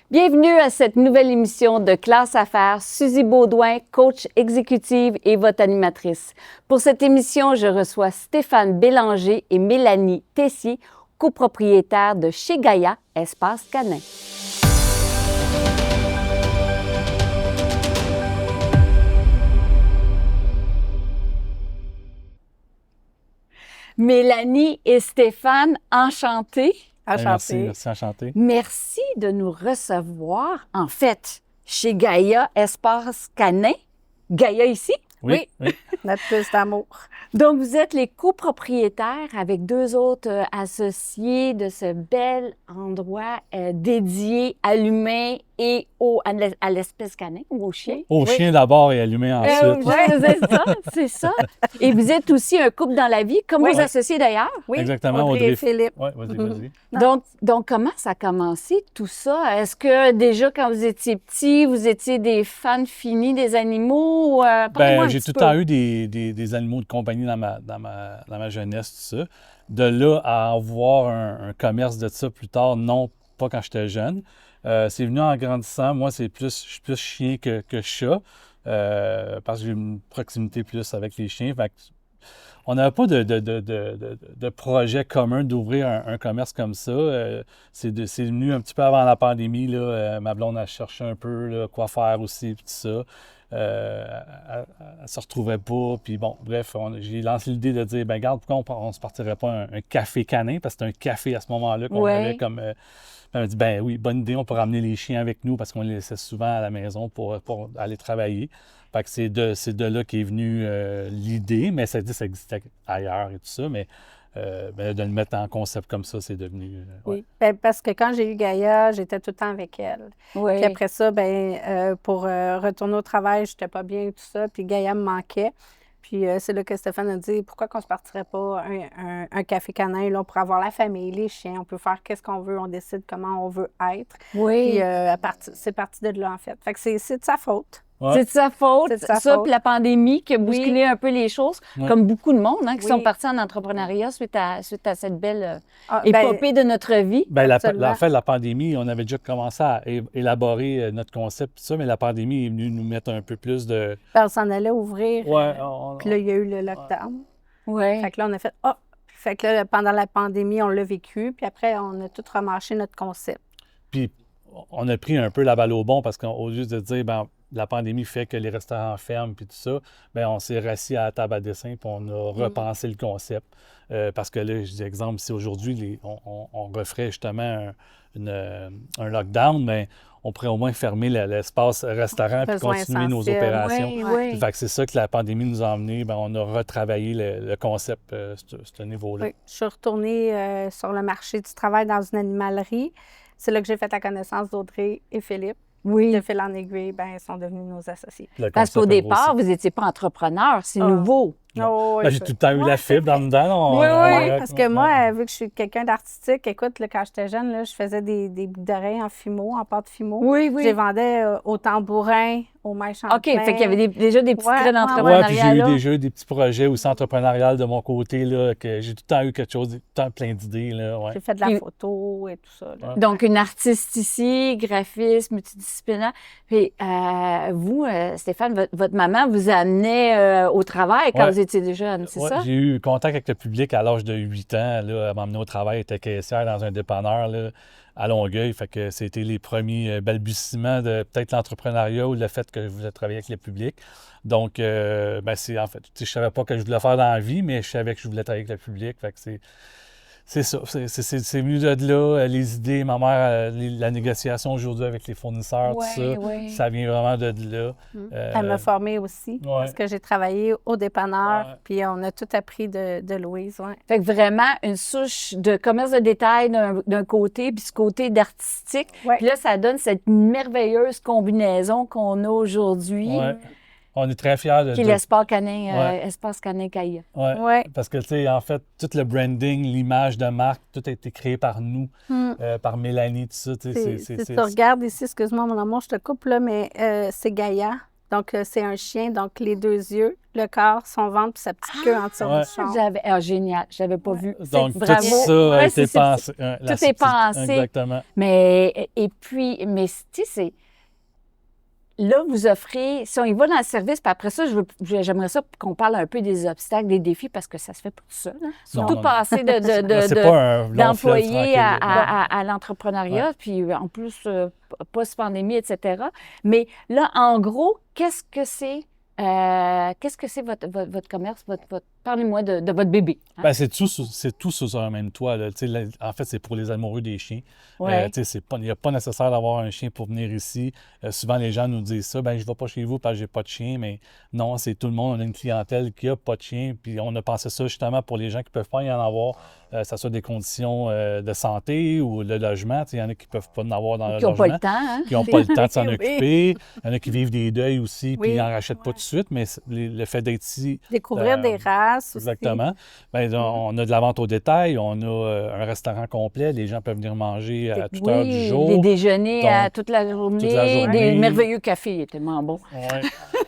Bienvenue à cette nouvelle émission de Classe Affaires. Suzy Beaudoin, coach exécutive et votre animatrice. Pour cette émission, je reçois Stéphane Bélanger et Mélanie Tessier, copropriétaires de chez Gaïa, Espace Canin. Mélanie et Stéphane, enchantés. Merci, enchanté. Merci de nous recevoir, en fait, chez Gaïa, Espace Canin. Gaïa ici? Oui. Notre puce d'amour. Donc, vous êtes les copropriétaires avec deux autres associés de ce bel endroit dédié à l'humain et à l'espèce canin ou au chien. Au chien d'abord et à l'humain ensuite. C'est ça. Et vous êtes aussi un couple dans la vie, comme vos associés d'ailleurs. Oui, Exactement, Audrey et Philippe. Oui, vas-y. Donc, comment ça a commencé tout ça? Est-ce que déjà, quand vous étiez petits, vous étiez des fans finis des animaux? J'ai tout le temps eu des animaux de compagnie dans ma jeunesse, tout ça. De là à avoir un commerce de ça plus tard, non, pas quand j'étais jeune. C'est venu en grandissant. Moi, je suis plus chien que chat, parce que j'ai une proximité plus avec les chiens. Fait que on n'avait pas de projet commun d'ouvrir un commerce comme ça. C'est venu un petit peu avant la pandémie. Là, ma blonde a cherché un peu là, quoi faire aussi, puis tout ça. Elle ne se retrouvait pas. Puis bon, bref, j'ai lancé l'idée de dire, regarde, pourquoi on ne se partirait pas un café canin, parce que c'était un café à ce moment-là qu'on avait comme... elle m'a dit, oui, bonne idée, on peut ramener les chiens avec nous parce qu'on les laissait souvent à la maison pour aller travailler. Fait que c'est de là qu'est venue l'idée, mais ça existait ailleurs et tout ça, mais de le mettre en concept comme ça, c'est devenu... Oui, parce que quand j'ai eu Gaïa, j'étais tout le temps avec elle. Oui. Puis après ça, pour retourner au travail, je n'étais pas bien et tout ça, puis Gaïa me manquait. Puis c'est là que Stéphane a dit, pourquoi qu'on ne se partirait pas un café canin, là, pour avoir la famille, les chiens, on peut faire qu'est-ce qu'on veut, on décide comment on veut être. Oui. Puis c'est parti de là, en fait. Fait que c'est de sa faute. Ouais. C'est de sa faute, puis la pandémie qui a bousculé un peu les choses, comme beaucoup de monde qui sont partis en entrepreneuriat suite à cette belle épopée de notre vie. La pandémie, on avait déjà commencé à élaborer notre concept, tout ça, mais la pandémie est venue nous mettre un peu plus de... On s'en allait ouvrir, puis là, il y a eu le lockdown. Ouais. Fait que là, on a fait Fait que là, pendant la pandémie, on l'a vécu, puis après, on a tout remarché notre concept. Puis on a pris un peu la balle au bon, parce qu'au lieu de dire, la pandémie fait que les restaurants ferment puis tout ça, on s'est rassis à la table à dessin puis on a repensé le concept. Parce que là, je dis exemple, si aujourd'hui on referait justement un lockdown, on pourrait au moins fermer l'espace restaurant puis continuer nos opérations. Oui. Fait que c'est ça que la pandémie nous a emmené. On a retravaillé le concept à ce niveau-là. Oui. Je suis retournée sur le marché du travail dans une animalerie. C'est là que j'ai fait la connaissance d'Audrey et Philippe. Oui. De fil en aiguille, ils sont devenus nos associés. Parce qu'au départ, vous n'étiez pas entrepreneur, c'est nouveau. J'ai tout le temps eu la fibre dans le dedans. Oui, parce que moi, vu que je suis quelqu'un d'artistique, écoute, là, quand j'étais jeune, là, je faisais des boucles d'oreilles en fimo, en pâte fimo. Oui. Je les vendais au tambourin, au maïs Champlain. OK, fait qu'il y avait déjà des petits traits d'entrepreneuriat. Puis j'ai eu déjà des petits projets aussi entrepreneuriales de mon côté, là, que j'ai tout le temps eu quelque chose, tout le temps plein d'idées. Là, J'ai fait de la photo et tout ça. Là. Donc, une artiste ici, graphiste, multidisciplinaire. Puis vous, Stéphane, votre maman vous amenait au travail quand vous étiez jeune, c'est ça? J'ai eu contact avec le public à l'âge de 8 ans. Là, elle m'emmenait au travail, elle était caissière dans un dépanneur là, à Longueuil. Fait que c'était les premiers balbutiements de peut-être l'entrepreneuriat ou le fait que je voulais travailler avec le public. Donc, c'est en fait, je savais pas que je voulais faire dans la vie, mais je savais que je voulais travailler avec le public. Fait que c'est ça. C'est venu de là, les idées, ma mère, la négociation aujourd'hui avec les fournisseurs, tout ça, ça vient vraiment de là. Elle m'a formée aussi, parce que j'ai travaillé au dépanneur, puis on a tout appris de Louise. Fait que vraiment, une souche de commerce de détail d'un côté, puis ce côté d'artistique. Puis là, ça donne cette merveilleuse combinaison qu'on a aujourd'hui. On est très fiers de... Qui est l'espace canin, Espace Canin Gaïa. Oui, parce que, tu sais, en fait, tout le branding, l'image de marque, tout a été créé par nous, par Mélanie, tout ça. Tu regardes ici, excuse-moi mon amour, je te coupe là, mais c'est Gaïa. Donc, c'est un chien, donc les 2 yeux, le corps, son ventre, puis sa petite queue en dessous Ouais. du son. Génial, je n'avais pas vu. Donc, Bravo. tout ça a Ouais, été pensé. tout est pensé. Exactement. Mais, et puis, mais tu sais, c'est... Là, vous offrez, si on y va dans le service, puis après ça, j'aimerais ça qu'on parle un peu des obstacles, des défis, parce que ça se fait pas tout seul. Hein? Surtout Non. passer C'est pas un long fleuve d'employé tranquille. à l'entrepreneuriat, puis en plus, post-pandémie, etc. Mais là, en gros, qu'est-ce que c'est votre commerce, parlez-moi de votre bébé. Hein? Ben, c'est tout sous un même toit. Là. En fait, c'est pour les amoureux des chiens. Ouais. Il n'y a pas nécessaire d'avoir un chien pour venir ici. Souvent, les gens nous disent ça, ben je ne vais pas chez vous parce que j'ai pas de chien. Mais non, c'est tout le monde. On a une clientèle qui n'a pas de chien. Puis on a pensé ça justement pour les gens qui ne peuvent pas y en avoir, que ce soit des conditions de santé ou le logement. Il y en a qui ne peuvent pas en avoir dans le logement. Qui n'ont pas le temps. Hein? Qui n'ont pas le temps de s'en Oui. occuper. Il y en a qui vivent des deuils aussi, puis Oui. ils n'en rachètent pas tout de suite. Mais le fait d'être ici... Découvrir des races aussi. Exactement. Bien, on a de la vente au détail, on a un restaurant complet, les gens peuvent venir manger à toute heure du jour. Des déjeuners Donc, toute la journée, des merveilleux cafés, il est tellement bon. Ouais.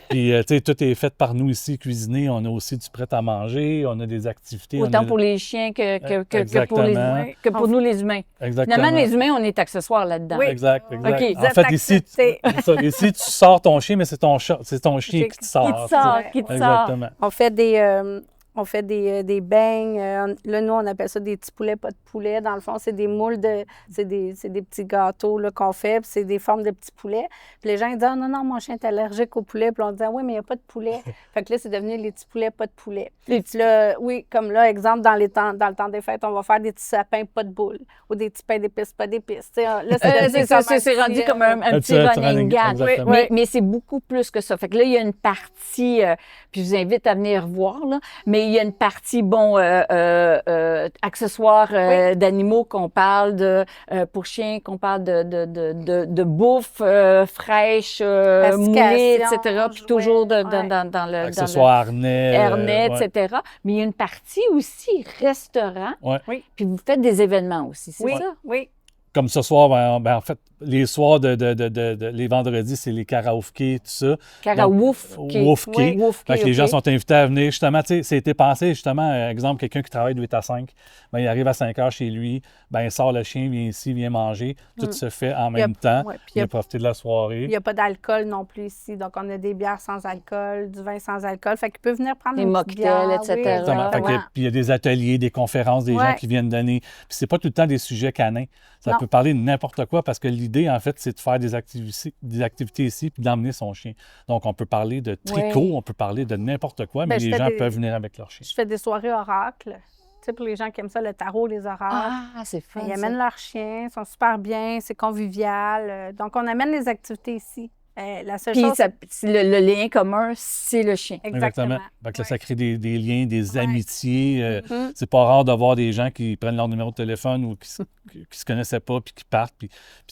Puis, tu sais, tout est fait par nous ici, cuisiné. On a aussi du prêt à manger, on a des activités. Autant pour les chiens Exactement. que pour nous, les humains. Exactement. Finalement, les humains, on est accessoires là-dedans. Oui. Exact. OK. En fait, ici, tu sors ton chien, mais c'est ton chien qui te sort. Qui te sort. Exactement. On fait des beignes. Là, nous, on appelle ça des petits poulets, pas de poulet. Dans le fond, c'est des moules c'est des petits gâteaux là, qu'on fait, puis c'est des formes de petits poulets. Puis les gens ils disent « Ah non, mon chien est allergique au poulet. » Puis on dit « Oui, mais il n'y a pas de poulet. » Fait que là, c'est devenu les petits poulets, pas de poulet. Puis là, oui, comme là, exemple, dans le temps des fêtes, on va faire des petits sapins, pas de boules. Ou des petits pains d'épices, pas d'épices. Là, c'est rendu comme un petit running gag. Mais c'est beaucoup plus que ça. Fait que là, il y a une partie, puis je vous invite à venir voir, là, mais il y a une partie, accessoires d'animaux qu'on parle de, pour chiens, qu'on parle de bouffe fraîche, moulée, etc. Puis toujours dans le... Accessoires, harnais, etc. Mais il y a une partie aussi restaurant. Oui. Puis vous faites des événements aussi, c'est ça? Oui. Comme ce soir, en fait, les soirs les vendredis, c'est les karaokés, tout ça. Karaoke. Fait que les gens sont invités à venir. Justement, tu sais, c'était pensé, justement, exemple, quelqu'un qui travaille de 8 à 5, il arrive à 5 heures chez lui, il sort le chien, vient ici, vient manger. Tout se fait en même temps. Il a profité de la soirée. Il n'y a pas d'alcool non plus ici. Donc, on a des bières sans alcool, du vin sans alcool. Fait qu'il peut venir prendre des une mocktails, etc. Oui, puis il y a des ateliers, des conférences, des gens qui viennent donner. Puis c'est pas tout le temps des sujets canins. Ça peut parler de n'importe quoi parce que l'idée, en fait, c'est de faire des activités ici puis d'emmener son chien. Donc, on peut parler de tricot, on peut parler de n'importe quoi, mais les gens peuvent venir avec leur chien. Je fais des soirées oracles. Tu sais, pour les gens qui aiment ça, le tarot, les oracles. Ah, c'est fun. Ils amènent leurs chiens, ils sont super bien, c'est convivial. Donc, on amène les activités ici. La seule chose... le lien commun, c'est le chien. Exactement. Fait que là, ça crée des liens, des amitiés. C'est pas rare de voir des gens qui prennent leur numéro de téléphone ou qui se connaissaient pas puis qui partent. Puis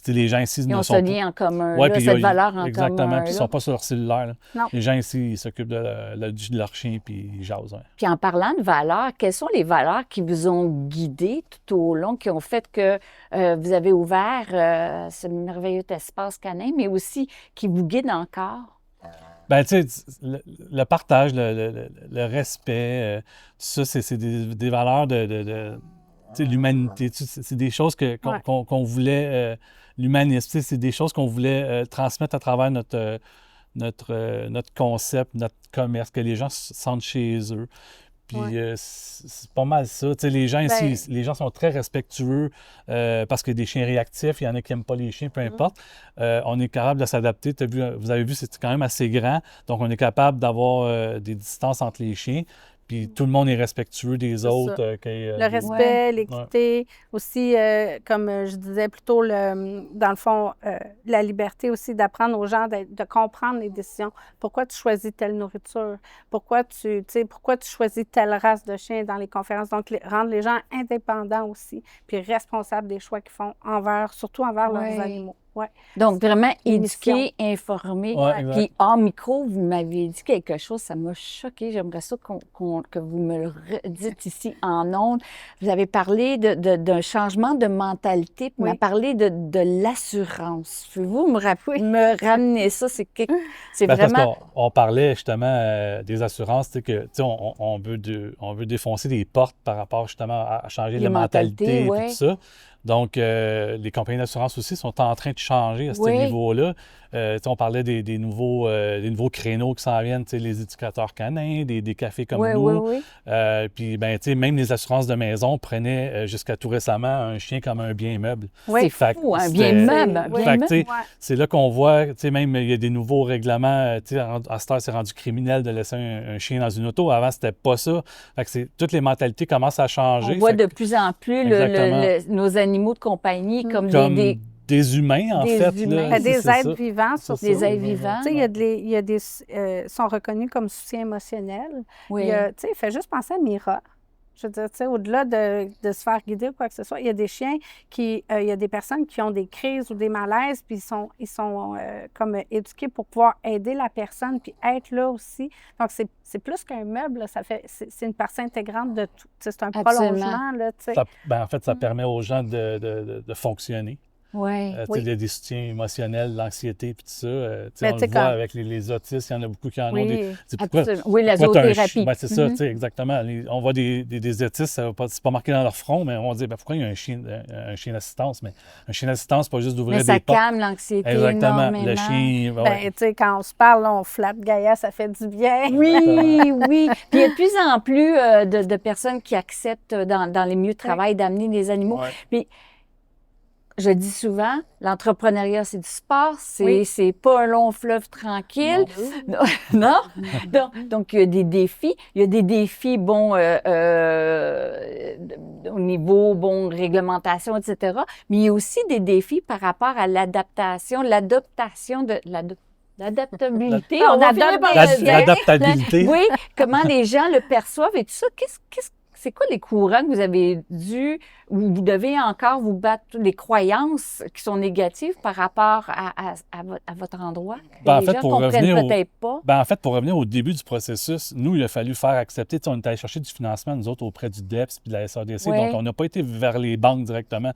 les gens ici ils ont ce lien en commun, cette valeur en commun. Exactement. Puis ils sont pas sur leur cellulaire. Là. Non. Les gens ici, ils s'occupent de leur chien puis ils jasent. Hein. Puis en parlant de valeurs, quelles sont les valeurs qui vous ont guidé tout au long, qui ont fait que vous avez ouvert ce merveilleux espace canin, mais aussi qui vous guide encore? Ben, tu sais, le partage, le respect, ça, c'est des valeurs de l'humanité. C'est des choses qu'on voulait, l'humanisme, c'est des choses qu'on voulait transmettre à travers notre concept, notre commerce, que les gens se sentent chez eux. Puis c'est pas mal ça. Tu sais, les gens ici, les gens sont très respectueux parce que des chiens réactifs, il y en a qui n'aiment pas les chiens, peu importe. On est capable de s'adapter. Vous avez vu, c'est quand même assez grand. Donc, on est capable d'avoir des distances entre les chiens. Puis tout le monde est respectueux des autres. Le respect, l'équité, aussi, comme je disais plus tôt, dans le fond, la liberté aussi d'apprendre aux gens de comprendre les décisions. Pourquoi tu choisis telle nourriture? Pourquoi tu choisis telle race de chien dans les conférences? Donc, rendre les gens indépendants aussi, puis responsables des choix qu'ils font surtout envers leurs animaux. Ouais. Donc, vraiment Une mission. éduquer, informer. Ouais, exact. Puis, hors micro, vous m'aviez dit quelque chose, ça m'a choqué. J'aimerais ça que vous me le redites ici en ondes. Vous avez parlé d'un changement de mentalité, puis Oui. vous m'avez parlé de l'assurance. Pouvez-vous me ramener ça? C'est Parce vraiment... qu'on parlait justement des assurances, tu sais, que tu sais, on veut défoncer des portes par rapport justement à changer Les la mentalité et mentalités, tout ça. Donc, les compagnies d'assurance aussi sont en train de changer à ce Oui. niveau-là. Tu sais, on parlait des nouveaux créneaux qui s'en viennent, tu sais, les éducateurs canins, des cafés comme Oui, nous. oui, oui. Puis, ben, tu sais, même les assurances de maison prenaient jusqu'à tout récemment un chien comme un bien meuble. C'est Fait que fou, un c'était- bien meuble. Un Oui. bien Fait que, tu meuble. sais, Ouais. c'est là qu'on voit, tu sais, même il y a des nouveaux règlements, tu sais, à cette heure, c'est rendu criminel de laisser un chien dans une auto. Avant, c'était pas ça. Fait que toutes les mentalités commencent à changer. On voit Fait de que plus en plus Exactement. nos animaux de compagnie comme comme des des humains, en des fait. humains. Là, Ben, des c'est êtres ça. vivants, C'est surtout. ça. des êtres vivants. Tu sais, il y a des sont reconnus comme soutien émotionnel. Oui. Tu sais, fais juste penser à Mira. Je veux dire, tu sais, au-delà de se faire guider ou quoi que ce soit, il y a des chiens il y a des personnes qui ont des crises ou des malaises, puis ils sont comme éduqués pour pouvoir aider la personne, puis être là aussi. Donc, c'est plus qu'un meuble, là, c'est une partie intégrante de tout. Tu sais, c'est un Absolument. prolongement, là, tu sais. En fait, ça permet aux gens de fonctionner. Oui. Tu sais, Oui. il y a des soutiens émotionnels, l'anxiété, puis tout ça. Tu sais, Mais on tu sais, le voit quand- avec les autistes, il y en a beaucoup qui en ont Oui. des. C'est pourquoi, Absolument. Oui, la pourquoi t'as zoothérapie. Ben, c'est ça, Mhm. tu sais, exactement. On voit des autistes, c'est pas marqué dans leur front, mais on dit, ben, pourquoi il y a un chien d'assistance? Mais un chien d'assistance, c'est pas juste d'ouvrir Mais ça des portes. calme l'anxiété Exactement. énormément. Le chien, Ben, ouais. tu sais, quand on se parle, là, on flatte Gaïa, ça fait du bien. Oui, oui. Puis il y a de plus en plus de personnes qui acceptent dans les milieux de travail d'amener des animaux. Ouais. Puis je dis souvent, l'entrepreneuriat, c'est du sport, Oui. c'est pas un long fleuve tranquille. Non. Non? Donc, il y a des défis. Il y a des défis, bon, au niveau, bon, réglementation, etc. Mais il y a aussi des défis par rapport à l'adaptation, l'adaptabilité. On va adopte finir par des le chiens. dire. L'adaptabilité. Oui, comment les gens le perçoivent et tout ça. C'est quoi les courants que vous avez dû, ou vous devez encore vous battre, les croyances qui sont négatives par rapport à votre endroit? Que Ben, en les fait, gens pour comprennent revenir peut-être pas. Ben, en fait, pour revenir au début du processus, nous, il a fallu faire accepter, tu sais, on est allé chercher du financement, nous autres, auprès du DEPS puis de la SADC, Ouais. donc on n'a pas été vers les banques directement.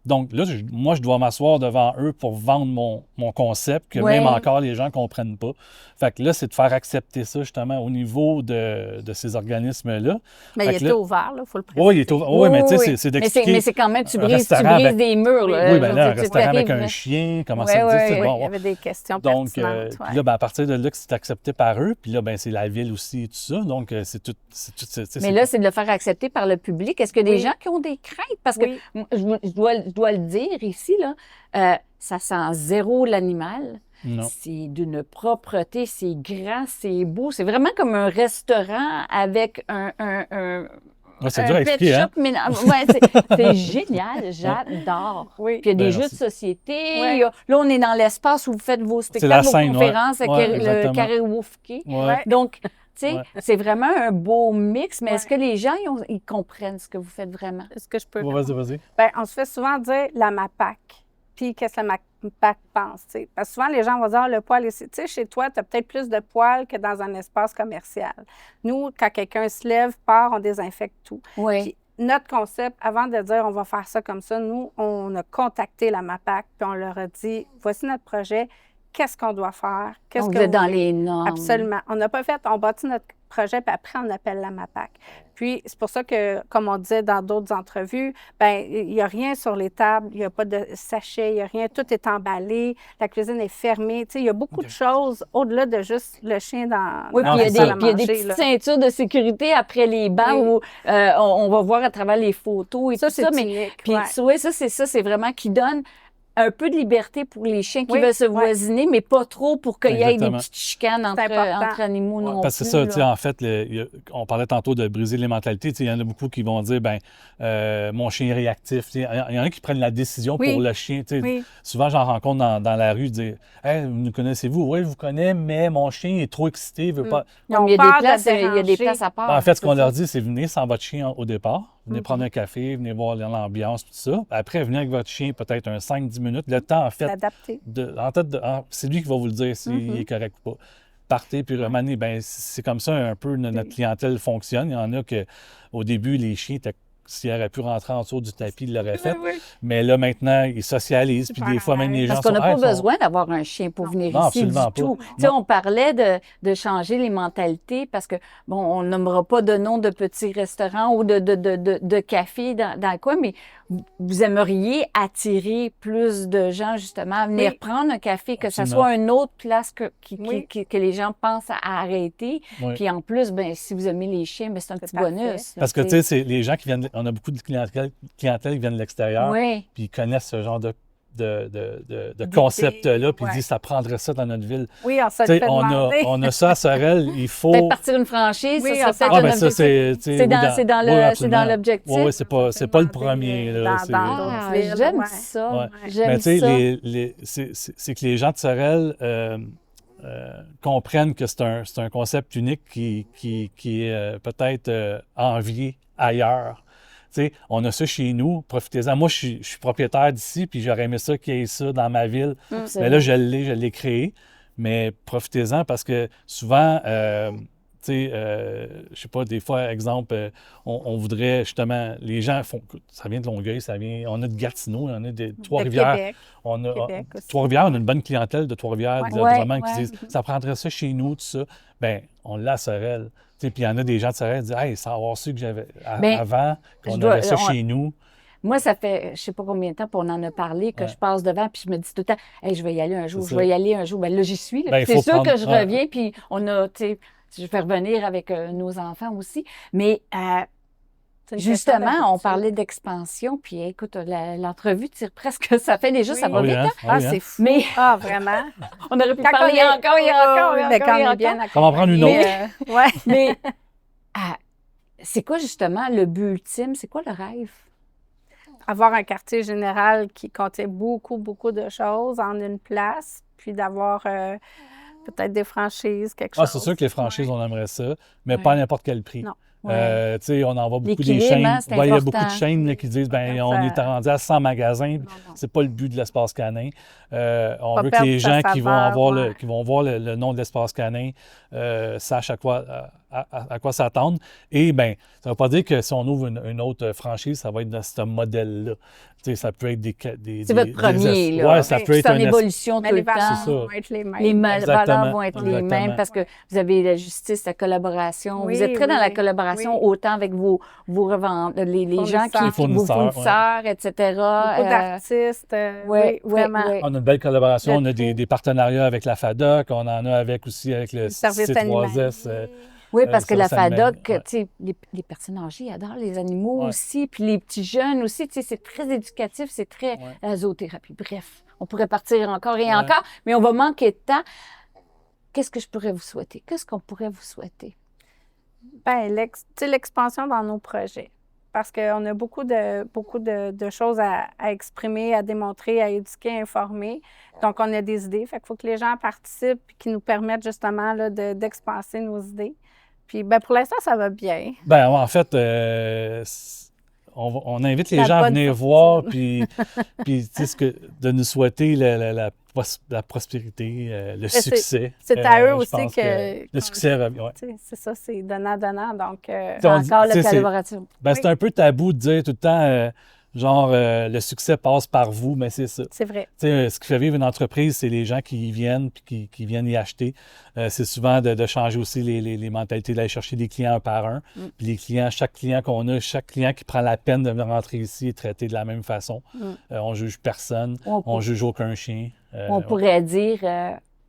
Donc là, moi, je dois m'asseoir devant eux pour vendre mon concept, que Ouais. même encore les gens ne comprennent pas. Fait que là, c'est de faire accepter ça, justement, au niveau de ces organismes-là. Mais Fait il que était là- ouvert, il faut le préciser. Oui, il est ouvert. Oui, mais tu sais, c'est Mais d'expliquer. mais c'est quand même, tu un brises restaurant avec- des murs. Là. Oui, bien là, un Tu restaurant avec arrives, un chien, comment Ouais, ça ouais, dit? C'est ouais. bon, Il y avait des questions donc, pertinentes. puis là, ben, à partir de là, que c'est accepté par eux, puis là, ben, c'est la ville aussi et tout ça. Donc, c'est tout. Mais là, c'est de le faire accepter par le public. Est-ce qu'il y a des Oui. gens qui ont des craintes? Parce Oui. que je dois le dire ici, là, ça sent zéro l'animal. Non. C'est d'une propreté, c'est grand, c'est beau. C'est vraiment comme un restaurant avec un Ouais, c'est dur à pet expliquer, hein? shop. Mais, ouais, c'est génial, j'adore. Oui. Puis il y a des Ben, jeux merci. de société. Ouais. Là, on est dans l'espace où vous faites vos la spectacles, vos scène, ouais. conférences avec Ouais, le exactement. karaoké. Ouais. Donc, tu sais, Ouais. c'est vraiment un beau mix, mais Ouais. est-ce que les gens, ils comprennent ce que vous faites vraiment? Est-ce que je peux... Ouais, vas-y. Ben, on se fait souvent dire la MAPAC. Puis qu'est-ce que la MAPAC pense, tu sais? Parce que souvent, les gens vont dire, ah, le poil, tu sais, chez toi, tu as peut-être plus de poils que dans un espace commercial. Nous, quand quelqu'un se lève, part, on désinfecte tout. Oui. Puis notre concept, avant de dire on va faire ça comme ça, nous, on a contacté la MAPAC, puis on leur a dit, voici notre projet, qu'est-ce qu'on doit faire? Qu'est-ce Donc, que vous êtes vous dans voulez? les normes. Absolument. On n'a pas fait, on bâtit notre projet, puis après, on appelle la MAPAC. Puis, c'est pour ça que, comme on disait dans d'autres entrevues, bien, il n'y a rien sur les tables, il n'y a pas de sachet, il n'y a rien, tout est emballé, la cuisine est fermée. Tu sais, il y a beaucoup de choses au-delà de juste le chien dans Oui, dans puis il y la a salle à puis il y a des manger, petites là. ceintures de sécurité après les bancs Oui. où on va voir à travers les photos et Ça, tout c'est ça. Mais unique, puis, ouais. oui, c'est vraiment qui donne un peu de liberté pour les chiens qui Oui, veulent se ouais. voisiner, mais pas trop pour qu'il y ait des Exactement. petites chicanes C'est important. entre animaux non Parce que plus. c'est ça, tu sais, là. en fait, on parlait tantôt de briser les mentalités. Tu sais, il y en a beaucoup qui vont dire, ben, mon chien est réactif. Tu sais, il y en a qui prennent la décision Oui. pour le chien. Tu sais. Oui. Souvent, j'en rencontre dans la rue dire, hey, nous connaissez-vous? Oui, je vous connais, mais mon chien est trop excité, il veut pas. Ils ont il y a peur des de places, il y a des déranger. places à part. Ben, en fait, ce c'est qu'on ça. leur dit, c'est venez sans votre chien au départ. venez prendre un café, venez voir l'ambiance, tout ça. Après, venez avec votre chien, peut-être un 5-10 minutes. Le temps, en fait, S'adapter. c'est lui qui va vous le dire s'il est correct ou pas. Partez, puis remanez. Ben, c'est comme ça un peu notre clientèle fonctionne. Il y en a que au début, les chiens étaient. S'il aurait pu rentrer en dessous du tapis, il l'aurait fait. Oui. Mais là, maintenant, ils socialisent. Puis des fois, même les gens Parce qu'on n'a sont... pas besoin d'avoir un chien pour venir Non, ici du absolument pas. tout. Tu sais, on parlait de changer les mentalités parce que, bon, on nommera pas de nom de petits restaurants ou de cafés dans le coin, mais vous aimeriez attirer plus de gens, justement, à venir prendre un café, que ce Absolument. soit une autre place que les gens pensent à arrêter. Oui. Puis en plus, ben, si vous aimez les chiens, ben, c'est un petit parfait. bonus. Parce que, tu sais, c'est les gens qui viennent... On a beaucoup de clientèle qui viennent de l'extérieur. Oui. Puis ils connaissent ce genre de concept-là, puis ils disent ça prendrait ça dans notre ville. Oui, on se Tu le sais, fait demander. on a ça à Sorel, il faut... Peut-être partir une franchise, Oui, ça serait on peut-être ben un ça, objectif. C'est dans l'objectif. Oui, c'est pas le premier. Là, Ah, j'aime ça. Ouais. J'aime Mais tu ça. sais, c'est que les gens de Sorel comprennent que c'est un concept unique qui est peut-être envié ailleurs. Tu sais, on a ça chez nous, profitez-en. Moi, je suis propriétaire d'ici, puis j'aurais aimé ça qu'il y ait ça dans ma ville. Mais là, je l'ai créé. Mais profitez-en parce que souvent, tu sais, je sais pas, des fois, exemple, on voudrait justement, les gens font, ça vient de Longueuil, on a de Gatineau, on a de Trois-Rivières. Québec. Québec aussi. Trois-Rivières, on a une bonne clientèle de Trois-Rivières, vraiment, qui disent, Mm-hmm. ça prendrait ça chez nous, tout ça. Bien, on l'a à Sorel. Puis il y en a des gens de Sorel qui disent, hey, sans avoir su que j'avais avant, qu'on avait ça chez nous. Moi, ça fait, je sais pas combien de temps, puis on en a parlé, que je passe devant, puis je me dis tout le temps, hey, je vais y aller un jour, je vais y aller un jour. Bien là, j'y suis. Là. Ben, C'est sûr prendre... que je reviens, puis on a, tu sais, je vais revenir avec nos enfants aussi. Mais justement, on parlait d'expansion, puis écoute, l'entrevue tire presque, ça fait déjà, ça va vite. Hein? C'est fou. Mais vraiment. on aurait pu parler encore, il y a encore. On va en prendre une autre. Mais c'est quoi justement le but ultime? C'est quoi le rêve? Avoir un quartier général qui contient beaucoup, beaucoup de choses en une place, puis d'avoir peut-être des franchises, quelque chose. C'est sûr que les franchises, on aimerait ça, mais pas à n'importe quel prix. Non. Tu sais, on en voit beaucoup des chaînes. Il y a beaucoup de chaînes là, qui disent on est rendu à 100 magasins. C'est pas le but de l'espace canin. On veut que les gens qui vont voir le nom de l'espace canin sachent à quoi s'attendre. Et bien, ça ne veut pas dire que si on ouvre une autre franchise, ça va être dans ce modèle-là. Tu sais, ça peut être des c'est votre premier, là. Oui, ça peut être en évolution tout le temps. Vont être les mêmes. Les valeurs vont être les mêmes parce que vous avez la justice, la collaboration. Vous êtes très dans la collaboration, autant avec vos revendeurs, les gens qui vos fournisseurs, etc. Beaucoup d'artistes. Vraiment. On a une belle collaboration. On a des partenariats avec la FADOC. On en a aussi avec le C3S. Oui, parce que la FADOC, tu sais, les personnes âgées adorent les animaux aussi, puis les petits jeunes aussi, tu sais, c'est très éducatif, c'est très zoothérapie. Bref, on pourrait partir encore et encore, mais on va manquer de temps. Qu'est-ce que je pourrais vous souhaiter? Qu'est-ce qu'on pourrait vous souhaiter? Bien, l'expansion dans nos projets. Parce qu'on a beaucoup de choses à exprimer, à démontrer, à éduquer, à informer. Donc, on a des idées. Fait qu'il faut que les gens participent et qu'ils nous permettent justement là, d'expanser nos idées. Puis, ben, pour l'instant, ça va bien. Ben, en fait, on invite les gens à venir voir, puis tu sais, de nous souhaiter la prospérité, le succès. C'est à eux aussi que le succès, c'est ça, c'est donnant-donnant. Donc, encore la collaboration. Ben, c'est un peu tabou de dire tout le temps, le succès passe par vous, mais c'est ça. C'est vrai. Ce qui fait vivre une entreprise, c'est les gens qui y viennent puis qui viennent y acheter. C'est souvent de changer aussi les mentalités, d'aller chercher des clients un par un. Puis les clients, chaque client qu'on a, chaque client qui prend la peine de venir rentrer ici est traité de la même façon. On juge personne, on juge aucun chien. On pourrait dire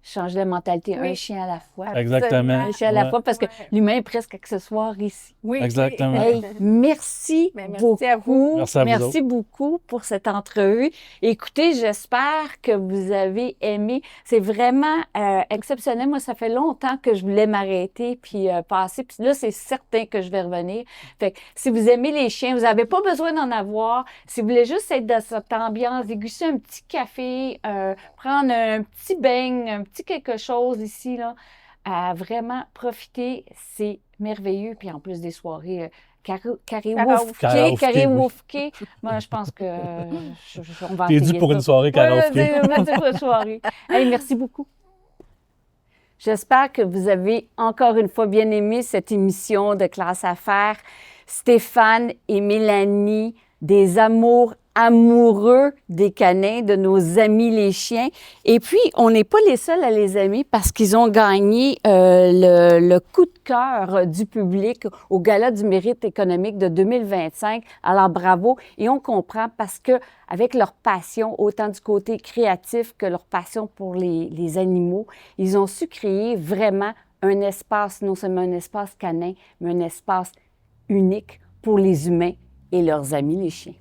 changer la mentalité, un chien à la fois. Exactement. Un chien à la fois, parce que l'humain est presque accessoire ici. Oui. Exactement. Hey, merci beaucoup. À vous. Merci beaucoup pour cette entrevue. Écoutez, j'espère que vous avez aimé. C'est vraiment exceptionnel. Moi, ça fait longtemps que je voulais m'arrêter puis passer. Puis là, c'est certain que je vais revenir. Fait que si vous aimez les chiens, vous n'avez pas besoin d'en avoir. Si vous voulez juste être dans cette ambiance, déguster un petit café, prendre un petit beigne, un petit quelque chose ici, là, à vraiment profiter, c'est merveilleux. Puis en plus des soirées Karaoke, Karaoke. Moi, je pense que on va T'es essayer dû pour ça. une soirée karaoke. Merci pour une soirée. Hey, merci beaucoup. J'espère que vous avez encore une fois bien aimé cette émission de Classe Affaires. Stéphane et Mélanie, des amours amoureux des canins, de nos amis les chiens. Et puis, on n'est pas les seuls à les aimer parce qu'ils ont gagné le coup de cœur du public au Gala du mérite économique de 2025. Alors, bravo. Et on comprend parce que avec leur passion, autant du côté créatif que leur passion pour les animaux, ils ont su créer vraiment un espace, non seulement un espace canin, mais un espace unique pour les humains et leurs amis les chiens.